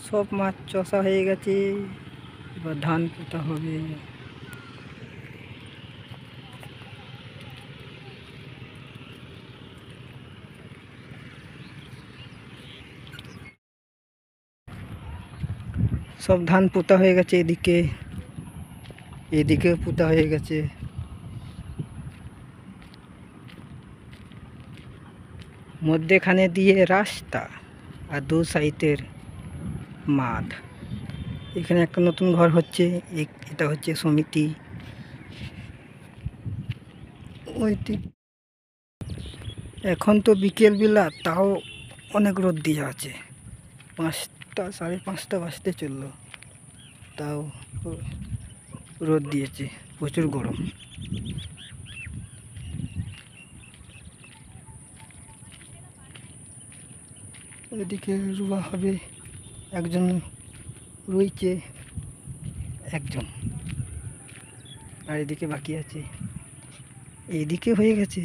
সব মাছ চষা হয়ে গেছে, এবার ধান পোতা হবে। সব ধান পোতা হয়ে গেছে, এদিকে এদিকেও পোতা হয়ে গেছে। মধ্যেখানে দিয়ে রাস্তা আর দু সাইডের মাঠ। এখানে একটা নতুন ঘর হচ্ছে, এটা হচ্ছে সমিতি। ওইটি এখন তো বিকেল বেলা, তাও অনেক রোদ দিয়ে আছে। 5টা 5:30 বাজতে চললো, তাও রোদ দিয়েছে, প্রচুর গরম। এদিকে রুয়া হবে, একজন রুইছে, একজন, আর এদিকে বাকি আছে। এইদিকে হয়ে গেছে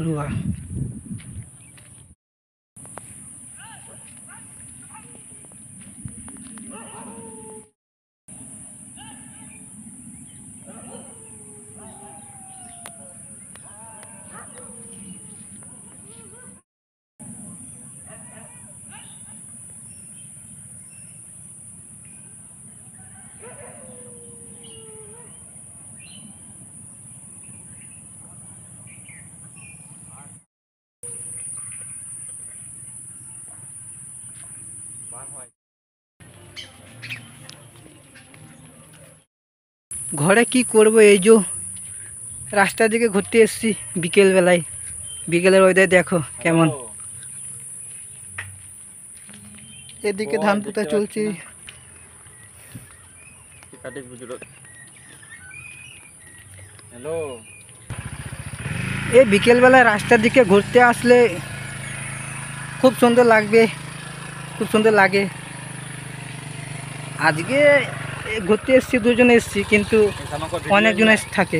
রুয়া। ঘরে কি করব, এই যে রাস্তার দিকে ঘুরতে এসেছি বিকেল বেলায়। বিকেলের ওয়েদার দেখো কেমন। এদিকে ধান পোতা চলছে। এই বিকেল বেলায় রাস্তার দিকে ঘুরতে আসলে খুব সুন্দর লাগবে, খুব সুন্দর লাগে। আজকে ঘুরতে এসেছি, দুজনে এসেছি, কিন্তু অনেকজন থাকে।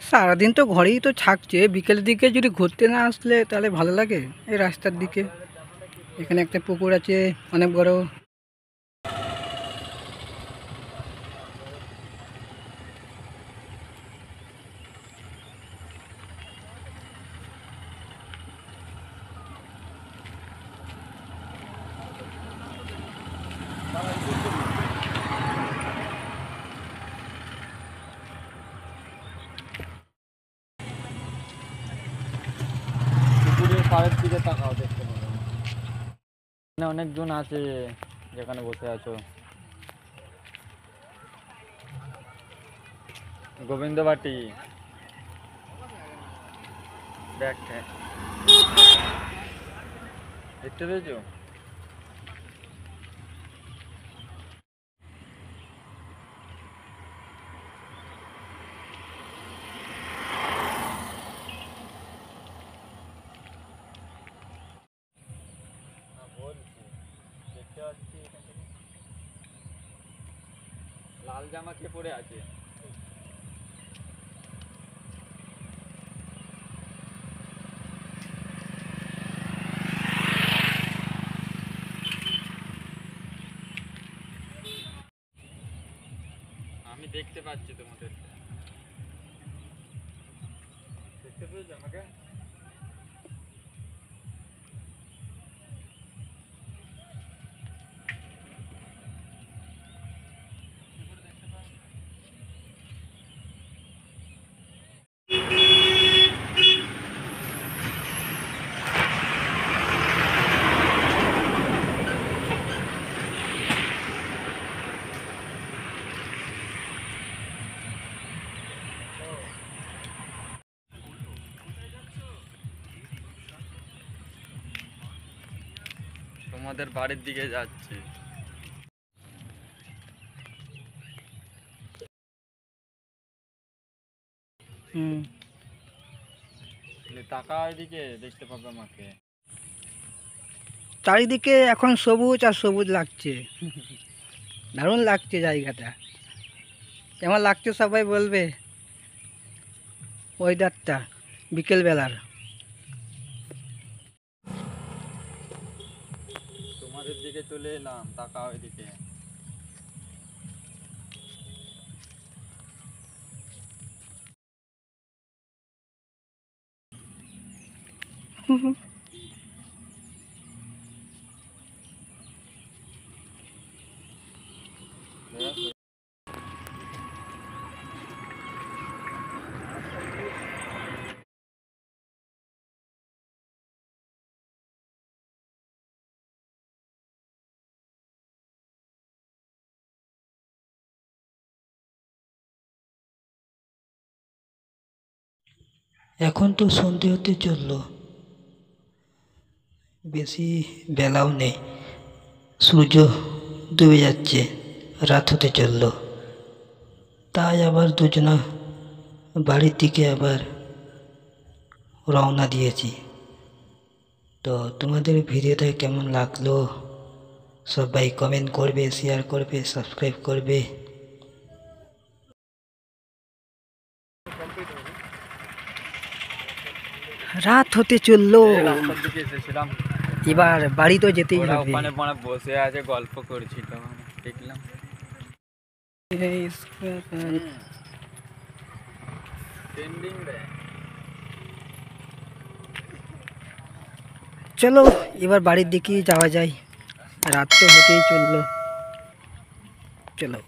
সারাদিন তো ঘরেই তো থাকছে, বিকেলের দিকে যদি ঘুরতে না আসলে তাহলে ভালো লাগে। এই রাস্তার দিকে এখানে একটা পুকুর আছে অনেক বড়। পুকুরের পাড়ের দিকে তাকাও, দেখতে পাবে অনেকজন আছে যেখানে বসে আছো। গোবিন্দবাটি দেখতে পেয়েছো? দেখতে পাচ্ছি লাল জামা কে পরে আছে। আমি দেখতে পাচ্ছি তোমাদের, দেখতে পেয়েছো আমাকে? তোমাদের বাড়ির দিকে যাচ্ছি। তাকাও এদিকে, দেখতে পাবে আমাকে। চারিদিকে এখন সবুজ আর সবুজ লাগছে, দারুণ লাগছে জায়গাটা। কেমন লাগছে সবাই বলবে ওয়েদারটা বিকেলবেলার। তোমাদের দিকে চলে এলাম, তাকাও এদিকে। এখন তো সন্ধে হতে চললো, বেশি বেলাও নেই, সূর্য ডুবে যাচ্ছে, রাত হতে চললো। তাই আবার দুজনা বাড়ির দিকে আবার রওনা দিয়েছি। তো তোমাদের ভিডিওটা কেমন লাগলো সবাই কমেন্ট করবে, শেয়ার করবে, সাবস্ক্রাইব করবে। রাত হতে চললো, রাস্তার দিকে এসেছিলাম, এবার বাড়ি তো যেতেই ওরা হবে। ওখানে মানে বসে আছে, গল্প করছিল, দেখলাম। ট্রেন্ডিং রে। চলো এবার বাড়ির দিকেই যাওয়া যায়, রাত তো হতেই চললো, চলো।